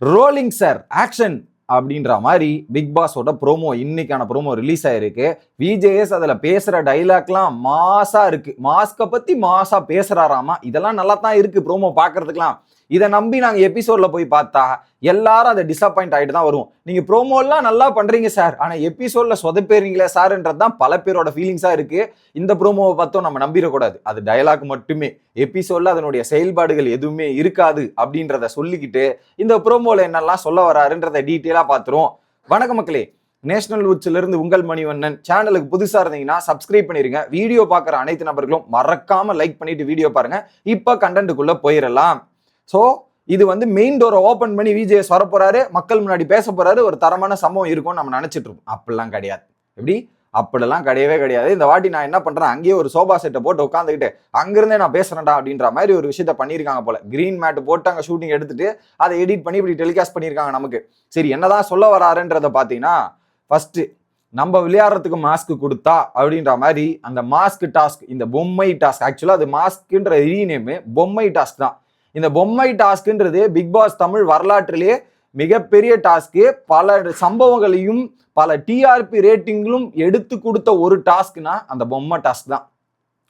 Rolling sir action அப்படின்ற மாதிரி big பாஸோட promo இன்னைக்கான ப்ரோமோ ரிலீஸ் ஆயிருக்கு. விஜேஎஸ் அதுல பேசுற டைலாக்லாம் மாசா இருக்கு. மாஸ்கை பத்தி மாசா பேசுறாராமா. இதெல்லாம் நல்லா தான் இருக்கு ப்ரோமோ பாக்குறதுக்கெல்லாம். இதை நம்பி நாங்க எபிசோட்ல போய் பார்த்தா எல்லாரும் அதை டிசப்பாயிண்ட் ஆகிட்டு தான் வரும். நீங்க ப்ரோமோலாம் நல்லா பண்றீங்க சார், ஆனா எபிசோட்ல சொதப்பேறீங்களே சார்ன்றது தான் பல பேரோட ஃபீலிங்ஸா இருக்கு. இந்த ப்ரோமோவை பார்த்தோம் நம்ம நம்பிடக்கூடாது. அது டயலாக் மட்டுமே, எபிசோட்ல அதனுடைய செயல்பாடுகள் எதுவுமே இருக்காது அப்படின்றத சொல்லிக்கிட்டு இந்த ப்ரோமோல என்னெல்லாம் சொல்ல வராருன்றதை டீட்டெயிலா பார்த்துரும். வணக்கம் மக்களே, நேஷனல் உட்ஸ்ல இருந்து உங்கள் மணிவண்ணன். சேனலுக்கு புதுசா இருந்தீங்கன்னா சப்ஸ்கிரைப் பண்ணிருங்க. வீடியோ பார்க்குற அனைத்து நபர்களும் மறக்காம லைக் பண்ணிட்டு வீடியோ பாருங்க. இப்ப கண்டென்ட்டுக்குள்ள போயிடலாம். ஸோ இது மெயின் டோரை ஓப்பன் பண்ணி விஜேஎஸ் வரப்போறாரு, மக்கள் முன்னாடி பேச போறாரு, ஒரு தரமான சம்பவம் இருக்கும்னு நம்ம நினைச்சிட்டு இருக்கோம். அப்படிலாம் கிடையாது. எப்படி? அப்படிலாம் கிடையவே கிடையாது. இந்த வாட்டி நான் என்ன பண்றேன், அங்கேயே ஒரு சோபா செட்டை போட்டு உட்காந்துக்கிட்டு அங்கிருந்தே நான் பேசுறேன்டா அப்படின்ற மாதிரி ஒரு விஷயத்த பண்ணியிருக்காங்க போல. கிரீன் மேட் போட்டு அங்கே ஷூட்டிங் எடுத்துட்டு அதை எடிட் பண்ணி இப்படி டெலிகாஸ்ட் பண்ணியிருக்காங்க நமக்கு. சரி, என்னதான் சொல்ல வராருன்றத பார்த்தீங்கன்னா, ஃபர்ஸ்ட் நம்ம விளையாடுறதுக்கு மாஸ்க் கொடுத்தா அப்படின்ற மாதிரி அந்த மாஸ்க் டாஸ்க், இந்த பொம்மை டாஸ்க், ஆக்சுவலா அது மாஸ்க்ன்ற ரீநேம் பொம்மை டாஸ்க் தான். இந்த பொம்மை டாஸ்க்ன்றது பிக் பாஸ் தமிழ் வரலாற்றிலே மிகப்பெரிய டாஸ்க்கு. பல சம்பவங்களையும் பல டிஆர்பி ரேட்டிங்களும் எடுத்து கொடுத்த ஒரு டாஸ்க்னா அந்த பொம்மை டாஸ்க் தான்.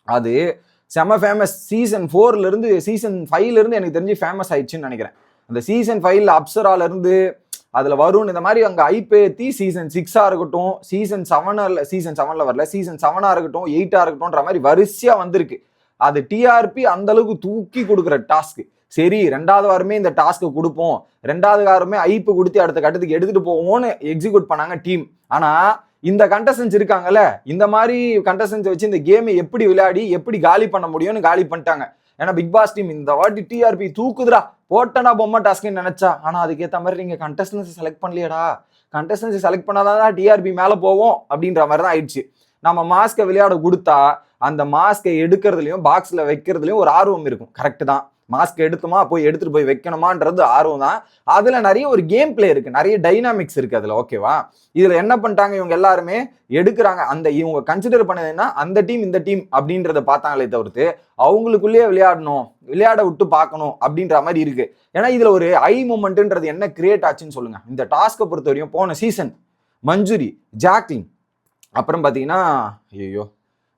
அது செம ஃபேமஸ். சீசன் 4ல இருந்து சீசன் 5ல இருந்து எனக்கு தெரிஞ்சு ஃபேமஸ் ஆயிடுச்சுன்னு நினைக்கிறேன். அந்த சீசன் 5ல அப்சரால இருந்து அதுல வரும் இந்த மாதிரி அங்க ஐபேத்தி சீசன் 6ஆ இருக்கட்டும், சீசன் 7ல வரல, சீசன் 7ஆ இருக்கட்டும், 8ஆ இருக்கட்டும்ன்ற மாதிரி வரிசையா வந்திருக்கு. அது டிஆர்பி அந்த அளவுக்கு தூக்கி கொடுக்குற டாஸ்க். சரி, 2வது வாரமே இந்த டாஸ்க்கு கொடுப்போம், 2வது வாரமே ஐப்பு கொடுத்து அடுத்த கட்டத்துக்கு எடுத்துட்டு போவோம்னு எக்ஸிக்யூட் பண்ணாங்க டீம். ஆனா இந்த கண்டஸ்டன்ஸ் இருக்காங்கல்ல, இந்த மாதிரி கண்டஸ்டன்ஸ் வச்சு இந்த கேமை எப்படி விளையாடி எப்படி காலி பண்ண முடியும்னு காலி பண்ணிட்டாங்க. ஏன்னா பிக் பாஸ் டீம் இந்த வாட்டி டிஆர்பி தூக்குதுரா, போட்டனா பொம்மை டாஸ்க்னு நினைச்சா. ஆனா அதுக்கேற்ற மாதிரி நீங்க கண்டஸ்டன்ஸ் செலக்ட் பண்ணலையடா, கண்டஸ்டன்ஸ் செலக்ட் பண்ணாதான் டிஆர்பி மேல போவோம் அப்படின்ற மாதிரி தான் ஆயிடுச்சு. நம்ம மாஸ்கை விளையாட கொடுத்தா அந்த மாஸ்கை எடுக்கிறதுலையும் பாக்ஸ்ல வைக்கிறதுலையும் ஒரு ஆர்வம் இருக்கும். கரெக்ட் தான், மாஸ்க் எடுத்துமா போய் எடுத்துட்டு போய் வைக்கணுமான்றது ஆர்வம் தான். அதுல நிறைய ஒரு கேம் பிளே இருக்கு, நிறைய டைனாமிக்ஸ் இருக்கு அதுல. ஓகேவா? இதுல என்ன பண்ணிட்டாங்க, இவங்க எல்லாருமே எடுக்கிறாங்க. அந்த இவங்க கன்சிடர் பண்ணதுன்னா அந்த டீம் இந்த டீம் அப்படின்றத பார்த்தாங்களே தவிர்த்து அவங்களுக்குள்ளேயே விளையாடணும், விளையாட விட்டு பார்க்கணும் அப்படின்ற மாதிரி இருக்கு. ஏன்னா இதுல ஒரு ஐ மூமெண்ட்ன்றது என்ன கிரியேட் ஆச்சுன்னு சொல்லுங்க. இந்த டாஸ்கை பொறுத்த வரையும் போன சீசன் மஞ்சுரி, ஜாக்லின், அப்புறம் பாத்தீங்கன்னா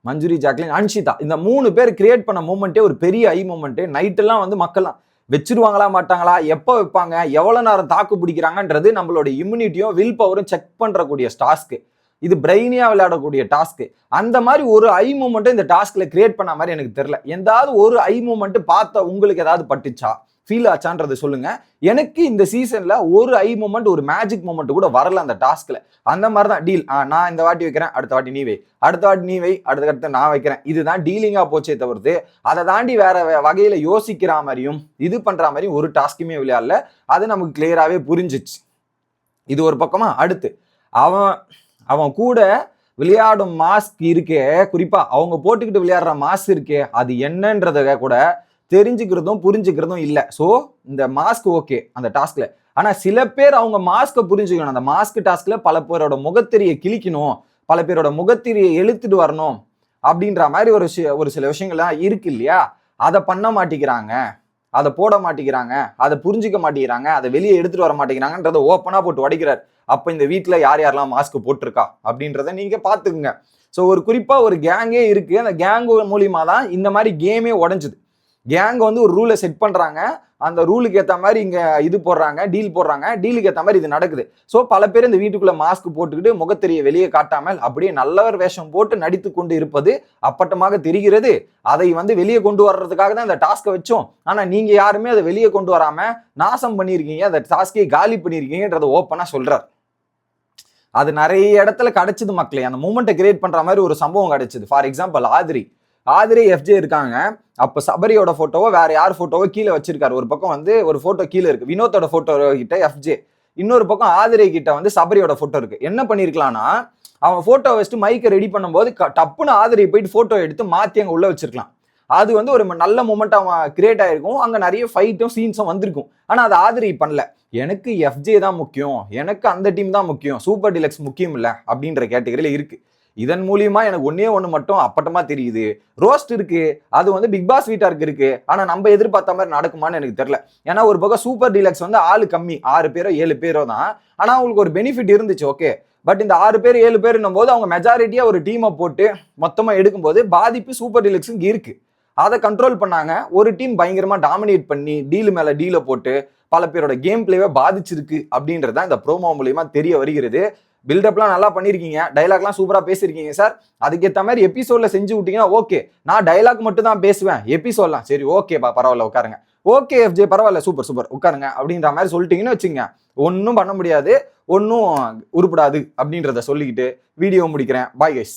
மஞ்சுரி, ஜாக்லின், அன்ஷிதா, இந்த 3 பேர் கிரியேட் பண்ண மூமெண்ட்டே ஒரு பெரிய ஐ மூமெண்ட். நைட்டெல்லாம் மக்கள்லாம் வச்சிருவாங்களா மாட்டாங்களா, எப்போ வைப்பாங்க, எவ்வளவு நேரம் தாக்கு பிடிக்கிறாங்கன்றது நம்மளோட இம்யூனிட்டியும் வில் பவரும் செக் பண்றக்கூடிய டாஸ்க்கு. இது பிரெயினியா விளையாடக்கூடிய டாஸ்க்கு. அந்த மாதிரி ஒரு ஐ மூமெண்ட்டை இந்த டாஸ்க்ல கிரியேட் பண்ண மாதிரி எனக்கு தெரியல. எந்தாவது ஒரு ஐ மூமெண்ட் பார்த்த உங்களுக்கு ஏதாவது பட்டுச்சா, ஃபீல் ஆச்சான்றது சொல்லுங்க. எனக்கு இந்த சீசன்ல ஒரு ஐ மூமெண்ட், ஒரு மேஜிக் மூமெண்ட் கூட வரல அந்த டாஸ்க்ல. அந்த மாதிரி தான் டீல். நான் இந்த வாட்டி வைக்கிறேன், அடுத்த வாட்டி நீ வை, அடுத்த வாட்டி நீ வை, அடுத்த நான் வைக்கிறேன். இதுதான் டீலிங்கா போச்சே தவிர்த்து அதை தாண்டி வேற வகையில யோசிக்கிற மாதிரியும் இது பண்ற மாதிரியும் ஒரு டாஸ்க்குமே விளையாடல. அது நமக்கு கிளியராகவே புரிஞ்சிச்சு. இது ஒரு பக்கமா. அடுத்து அவன் கூட விளையாடும் மாஸ்க் இருக்கே, குறிப்பா அவங்க போட்டுக்கிட்டு விளையாடுற மாஸ்க் இருக்கே, அது என்னன்றத கூட தெரிஞ்சுக்கிறதும் புரிஞ்சுக்கிறதும் இல்லை. ஸோ இந்த மாஸ்க் ஓகே அந்த டாஸ்க்ல, ஆனா சில பேர் அவங்க மாஸ்கை புரிஞ்சுக்கணும். அந்த மாஸ்க் டாஸ்க்ல பல பேரோட முகத்திரியை கிழிக்கணும், பல பேரோட முகத்திரியை எழுத்துட்டு வரணும் அப்படின்ற மாதிரி ஒரு சில விஷயங்கள்லாம் இருக்கு இல்லையா. அதை பண்ண மாட்டேங்கிறாங்க, அதை போட மாட்டேங்கிறாங்க, அதை புரிஞ்சுக்க மாட்டேங்கிறாங்க, அதை வெளியே எடுத்துட்டு வர மாட்டேங்கிறாங்கன்றத ஓப்பனா போட்டு உடைக்கிறார். அப்ப இந்த வீட்டுல யார் யாரெல்லாம் மாஸ்க் போட்டிருக்கா அப்படின்றத நீங்க பாத்துக்குங்க. ஸோ ஒரு குறிப்பா ஒரு கேங்கே இருக்கு. அந்த கேங்கு மூலியமா தான் இந்த மாதிரி கேமே உடைஞ்சுது. கேங் ஒரு ரூலை செட் பண்றாங்க, அந்த ரூலுக்கு ஏற்ற மாதிரி இங்க இது போடுறாங்க, டீல் போடுறாங்க, டீலுக்கு ஏற்ற மாதிரி இது நடக்குது. ஸோ பல பேர் இந்த வீட்டுக்குள்ள மாஸ்க் போட்டுக்கிட்டு முகத்தெரிய வெளியே காட்டாமல் அப்படியே நல்லவர் வேஷம் போட்டு நடித்து கொண்டு இருப்பது அப்பட்டமாக தெரிகிறது. அதை வெளியே கொண்டு வர்றதுக்காக தான் இந்த டாஸ்கை வச்சோம். ஆனா நீங்க யாருமே அதை வெளியே கொண்டு வராம நாசம் பண்ணியிருக்கீங்க, அந்த டாஸ்கை காலி பண்ணியிருக்கீங்கன்றத ஓப்பனா சொல்றார். அது நிறைய இடத்துல கிடைச்சது மக்களே. அந்த மூமெண்ட்டை கிரியேட் பண்ற மாதிரி ஒரு சம்பவம் கிடைச்சது. ஃபார் எக்ஸாம்பிள் ஆதிரி எஃப்ஜே இருக்காங்க. அப்ப சபரியோட போட்டோவோ வேற யார் போட்டோவோ கீழே வச்சிருக்காரு. ஒரு பக்கம் ஒரு போட்டோ கீழே இருக்கு, வினோத்தோட போட்டோ கிட்ட எஃப்ஜே, இன்னொரு பக்கம் ஆதிரி கிட்ட சபரியோட போட்டோ இருக்கு. என்ன பண்ணிருக்கலாம்னா, அவன் போட்டோ வச்சுட்டு மைக்கை ரெடி பண்ணும்போது டப்புன்னு ஆதிரி போயிட்டு போட்டோ எடுத்து மாத்தி அங்க உள்ள வச்சிருக்கலாம். அது ஒரு நல்ல மூமெண்ட் அவன் கிரியேட் ஆயிருக்கும். அங்க நிறைய ஃபைட்டும் சீன்ஸும் வந்திருக்கும். ஆனா அது ஆதிரி பண்ணல. எனக்கு எஃப்ஜே தான் முக்கியம், எனக்கு அந்த டீம் தான் முக்கியம், சூப்பர் டிலக்ஸ் முக்கியம் இல்ல அப்படின்ற கேட்டகரியில இருக்கு. இதன் மூலியமா எனக்கு ஒன்னே ஒண்ணு மட்டும் அப்பட்டமா தெரியுது, ரோஸ்ட் இருக்கு, அது வந்து பிக் பாஸ் வீட்டாருக்கு இருக்கு, ஆனா நம்ம எதிர்பார்த்த மாதிரி நடக்குமான்னு எனக்கு தெரியல. ஏன்னா ஒரு பக்கம் சூப்பர் டீலக்ஸ் வந்து ஆளு கம்மி, 6 பேரோ 7 பேரோ தான், ஆனா அவங்களுக்கு ஒரு பெனிஃபிட் இருந்துச்சு. ஓகே, பட் இந்த 6 பேர் 7 பேருன்னும் போது அவங்க மெஜாரிட்டியா ஒரு டீமை போட்டு மொத்தமா எடுக்கும்போது பாதிப்பு சூப்பர் டீலக்ஸுக்கு இருக்கு. அதை கண்ட்ரோல் பண்ணாங்க. ஒரு டீம் பயங்கரமா டாமினேட் பண்ணி டீல் மேல டீல போட்டு பல பேரோட கேம் பிளேவை பாதிச்சிருக்கு அப்படின்றது தான் இந்த ப்ரோமோ மூலியமா தெரிய வருகிறது. பில்டப்லாம் நல்லா பண்ணிருக்கீங்க, டைலாக்லாம் சூப்பரா பேசிருக்கீங்க சார். அதுக்கேற்ற மாதிரி எபிசோட்ல செஞ்சு விட்டீங்கன்னா ஓகே. நான் டைலாக் மட்டும் தான் பேசுவேன், எபிசோட்லாம் சரி ஓகேப்பா பரவாயில்ல உட்காருங்க, ஓகே எஃப்ஜே பரவாயில்ல சூப்பர் சூப்பர் உட்காருங்க அப்படின்ற மாதிரி சொல்லிட்டீங்கன்னு வச்சுங்க, ஒன்றும் பண்ண முடியாது, ஒன்றும் உருப்படாது அப்படின்றத சொல்லிக்கிட்டு வீடியோ முடிக்கிறேன். Bye guys.